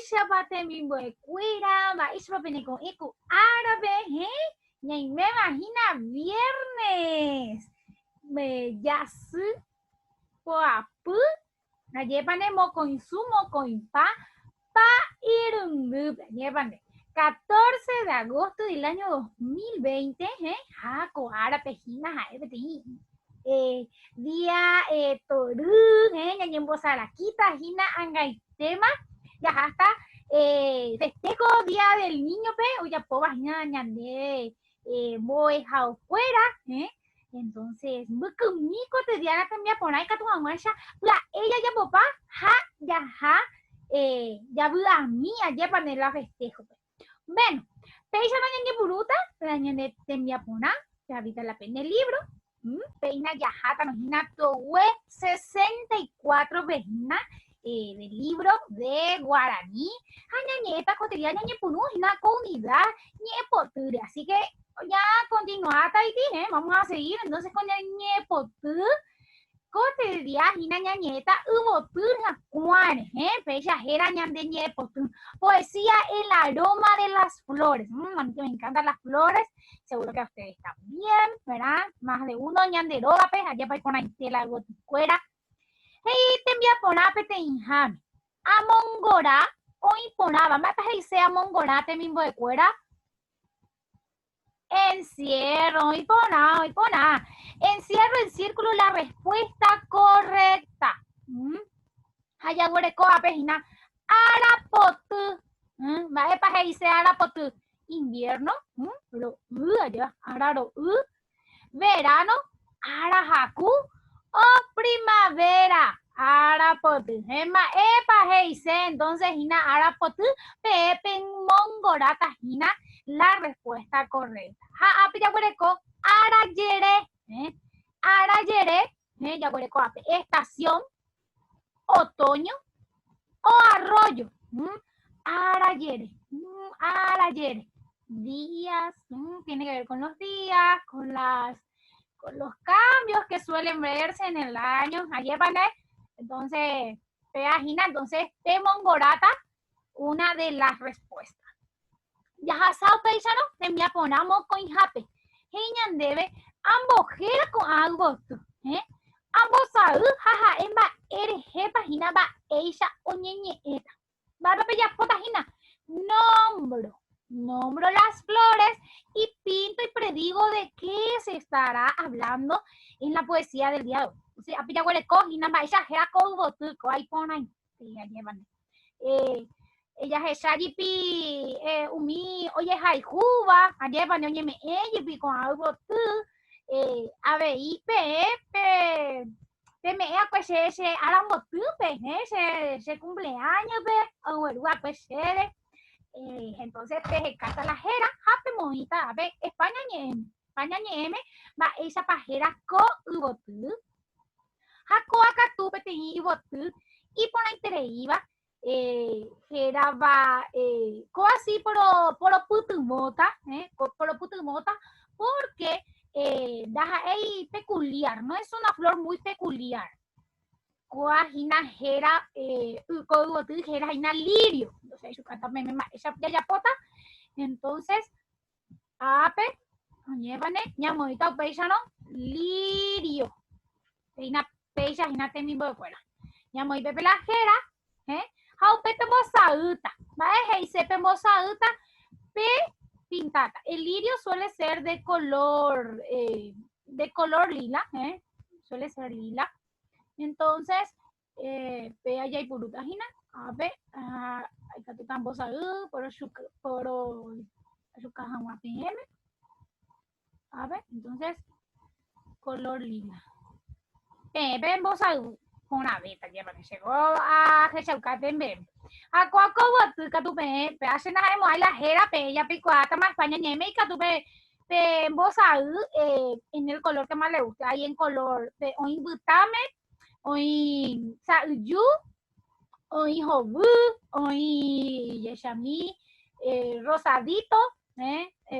Isha bate mi cuira, va isha con eco árabe, y me imagina viernes. Me yasu, poapu, na llevane moco insumo con pa irungu, llevane. 14 de agosto del año 2020, coara pejina, día toru, ñañembo saraquita, jina angaitema, ya hasta festejo día del niño, pe, o ya pobas ñañande, voy a fuera, entonces, mico te diara también por ahí que tu mamá ella ya papá, ya a mí ayer para la festejo. Bueno, peisa mañana buruta, mañana te envía pona, te habita la pena el libro, peina yajata, imagina web 64 vejina del libro de guaraní, añañeta cotidiana ñepunu, una comunidad ñepoture, así que ya continuada y vamos a seguir entonces con el ñepotu cotidiana hina ñañeta ubotur jacuanes, pecha jera ñande ñepotu, poesía el aroma de las flores, a mí que me encantan las flores, seguro que a ustedes también, ¿verdad? Más de uno ñande roba, pues allá para con la goticuera, hey, te envía ponape te injame, amongora o imponaba, más para sea amongora te mismo de cuera, encierro, y pona. Encierro el círculo, la respuesta correcta. Hayaguereco apejina, arapotu. Va para dice arapotu. Invierno, pero allá, araro, verano, arajaku, o primavera, arapotu. Epa dice, entonces, hina arapotu, pepe mongorata, hina. La respuesta correcta. Arayere, estación, otoño o arroyo. Arayere, días, tiene que ver con los días, con los cambios que suelen verse en el año. Ayer, entonces, peagina, entonces, temongorata, una de las respuestas. Ya sao paisano, te me aponamos con jape. Heñan debe, ambojera con algo tú, ambos saúl, jaja, emba, eres jepa, jina, ba, eisha, oñeñe, eta. Barba ya potajina, nombro las flores y pinto y predigo de qué se estará hablando en la poesía del día de hoy. O sea, apilla huele cojina, ba, eisha, jera, colgo, tú, coay, ponay, ya llevan. Ella es Shayipi, Umi, oye, Jaijuba, ayer van oye me ella con algo tú, a ver, y pe me pues ese aramo tú, ese cumpleaños, o el pues entonces te cata la jera, jape monita, a ver, España ñeme, va esa pajera co ubo tú, jaco acá tú, pete y tú, y por ahí te iba. Geraba así por putumota, porque peculiar, no es una flor muy peculiar. Coajina gera gera lirio, entonces esa ya pota, entonces ape llevane ñamodita peisano lirio, una peisa hina mismo de fuera, ñamoi pepe la gera, Haupete mosauta, ¿vale? Heisepe mosauta, pe pintata. El lirio suele ser de color lila, suele ser lila. Entonces, pe allá y purutajina, a ver, hay que tocar mosauta, por su caja PM. A ver, entonces, color lila. Pe mosauta. Una vez lleva que llegó a Jechaucate en Bem. A Coaco, tu pe hacen a la jera, pe ya picuata más España ñeme y catupe pe embosado en el color que más le gusta. Ahí en color pe o butame, o sauyu, o jobu, o yeshami, rosadito,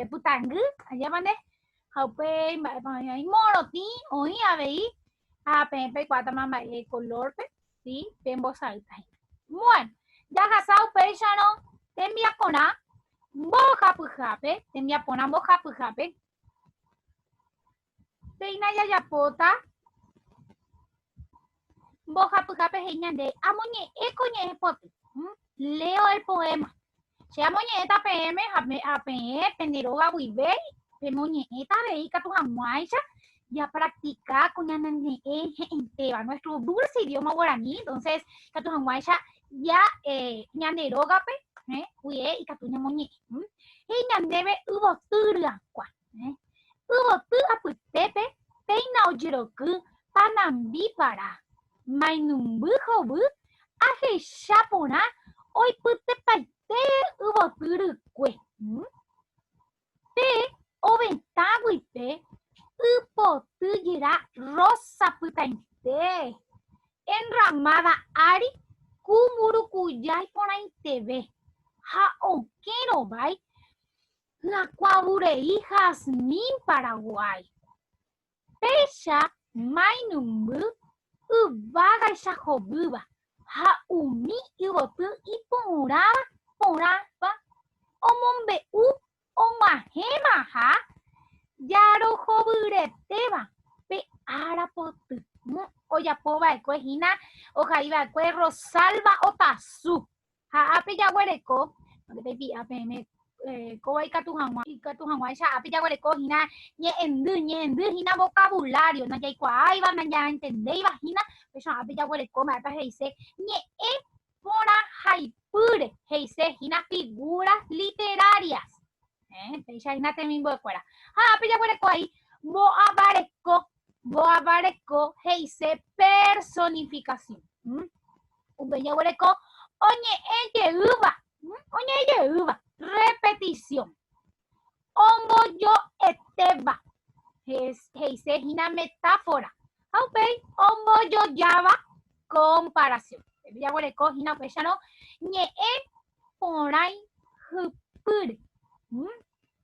putangu, allá van Haupe, moroti, o aveí. Pepe cuatro mamá el color, ¿sí? Pembo salta. Bueno, ya casado, pe péchano tembiapórã mbohapyhápe, tembiapórã mbohapyhápe, péina jajapóta mbohapyhápe he'i ñande amoñe'ẽko ñe'ẽpoty. Leo el poema. Che amoñe'ẽta peẽme ha peẽ pende róga guive pemoñe'ẽta avei katu hag̃uáicha ya practica con ñane'ẽ he'ẽtéva nuestro dulce idioma guaraní. Entonces katu hag̃uáicha ya ñande rógape uye ikatu ñamoñe'ẽ. He'i ñandéve yvoty ryakua. Yvoty apytépe péina ojeroky panambípara mainumby hovy aheicha porã oipytepaite yvoty rykue. Pe ovetã guipe ypotyjera rosa pytaite enramada ári kumurukujái porãiteve ha okẽrovái hyakuãvurei jazmín Paraguay. Péicha mainumby yvágaicha hovýva ha umi yvoty iporãva omombe'u og̃uahẽva ha jarohovyretéva pe árapoty. Ojapova'ekuehína ohaiva'ekue Rosalba Otasu. Ha ápe jaguereko peipi'a peẽme kóva ikatu hag̃uáicha ápe jaguerekohína ñe'ẽndyhína vocabulario najaikuaáiva najaentendéivahína pecho ápe jaguereko mba'épa he'ise ñe'ẽ porãhaipyre he'isehína figuras literarias. Péichahína temimbo'ekuéra. Ha ápe jaguereko'ai mbo'avareko he'ise personificación. Upe jaguereko oñe'ẽjeýva repetición. Ombojoetéva he'isehína metáfora. Ha upéi ombojojáva comparación. Jaguerekohína upéicharõ ñe'ẽ porãihypýre.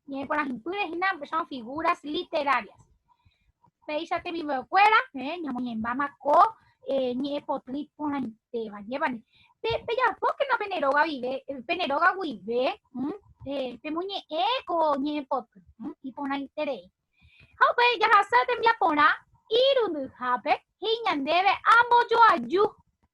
Ñe'ẽ porãhypýrehína upéicharõ figuras literarias. Péicha temimbo'ekuéra ñamoñembámako ñe'ẽpoty porãitéva jépane. Pejapókena peneróga guive pemoñe'ẽko ñe'ẽpoty iporãiterei. Ha upéi jahasa tembiaporã irundyhápe he'i ñandéve ambojoaju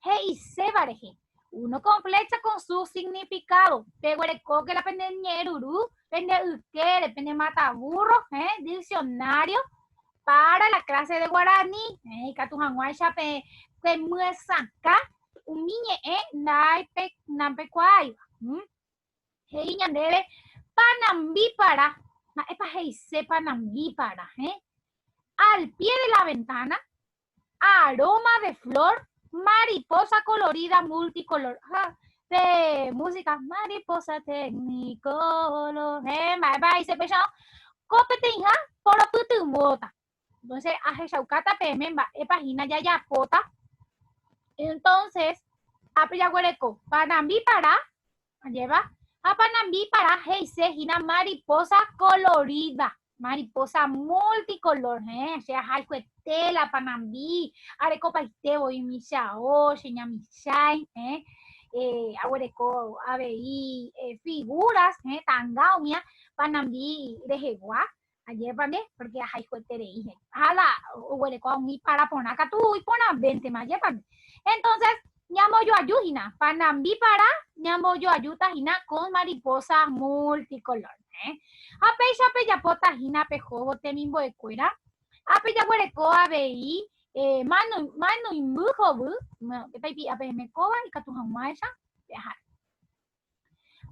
he'iséva rehe. Uno con flecha con su significado. Peguerekó que la pende ñerurú, pende uquere, pende mataburro, diccionario para la clase de guaraní. Katu hag̃uáicha pe myesãka umiñe'ẽ naipekuaáiva. He'i ñandéve panambípara, mba'épa he'ise panambípara. Al pie de la ventana, aroma de flor, mariposa colorida multicolor. De música, mariposa tecnicolor. Mba'épa he'ise pechão kopeteĩha poropytymóta. Entonces ahechaukáta peẽme mba'épahína jajapóta. Entonces ápe jaguereko panambípara lleva a panambípara he'isehína mariposa colorida. Mariposa multicolor, che ahaikuete la panambí, arekopaitévo imichao, cheñamichái, aguereko avei figuras, tanga'umia panambí rehegua, ajépane, porque ahaikueterei. Hala oguereko umi paraporã katu iporãvéntema ajépane. Entonces, ñambojoajúhína, panambípara ñambojoajútahína con mariposa multicolor. Ha péichape japótahína pehovo temimbo'ekuéra. Ápe jaguereko avei mainumby hovy, peipi'a peẽmekóva ikatu hag̃uáicha peaháre.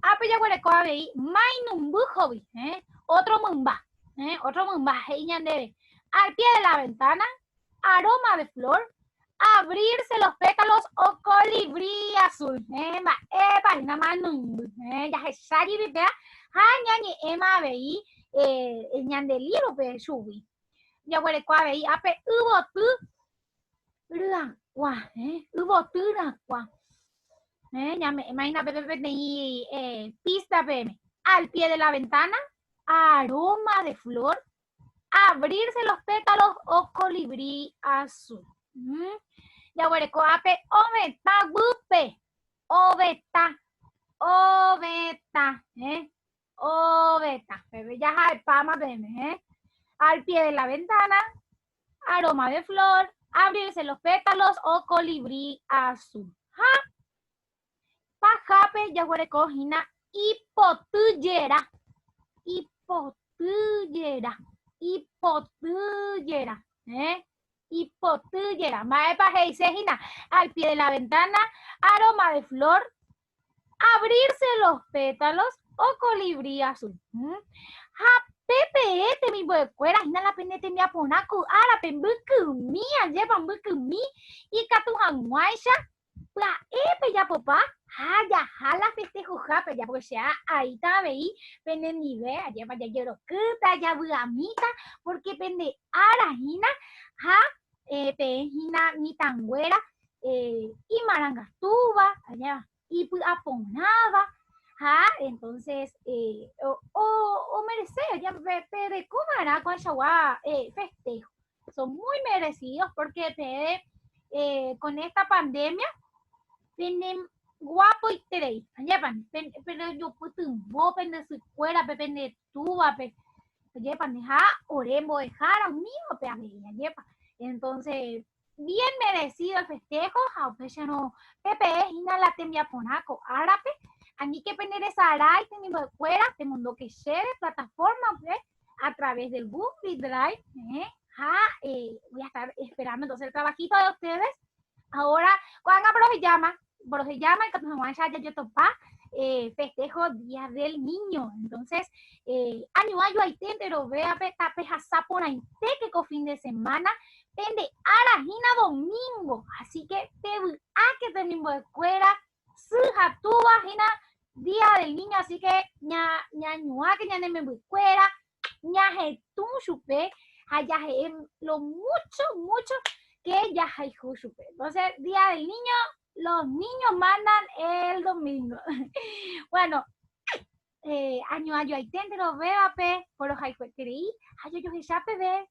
Ápe jaguereko avei mainumby hovy, otro mymba he'i ñandéve. Al pie de la ventana, aroma de flor, abrirse los pétalos o colibrí azul. Mba'épahína mainumby. Jahechári pipea ha ñañe'ẽma avei ñande librope chugui. Jaguereko avei ápe yvoty ryakua. Ñame'ẽmaína peteĩ pista peẽme. Al pie de la ventana, aroma de flor, abrirse los pétalos o colibrí azul. Jaguereko ápe ovetã guýpe. Ovetã oveta, oveta, bebé, ya hay pama, bebé, al pie de la ventana, aroma de flor, abrirse los pétalos o colibrí azul. Pajape, yaguarecojina, hipotuyera, hipotuyera, hipotuyera, hipotuyera, mae pajeisejina, al pie de la ventana, aroma de flor, abrirse los pétalos o colibrí azul. Pepe, mi buecuera, hina la penete mi aponaku, ara pembukumi, llevan bukumi, y catujanguaisha, la epe ya papá, ya jala festejo jape, ya porque sea ahí tabeí, pende nive, allá vaya lloro, ya buamita, porque pende arajina, pejina mi tanguera, y marangastuba, allá, y aponaba. Entonces, o merece, ya de comerá con Shawá festejo. Son muy merecidos porque con esta pandemia tienen guapo y teréis. Pero yo puedo de su escuela, de tuba, oremo dejar a un hijo, entonces, bien merecido el festejo, no, Pepe, la temia ponaco, árape, a mí que penere saray, teniendo de fuera, te mundo que share, plataforma, a través del Google Drive, voy a estar esperando entonces el trabajito de ustedes. Ahora, cuando se llama, el que yo topa, festejo Día del Niño. Entonces, año hay tentero, vea peja sapona que con fin de semana, pende arajina domingo. Así que que tenemos de escuela, suja tu vagina, Día del Niño. Así que ña que ña me escuela, ña tu chupe, allá lo mucho que ya hay chupe. Entonces, Día del Niño, los niños mandan el domingo. Bueno, año hay tente lo veo por los hay creí, yo ya ve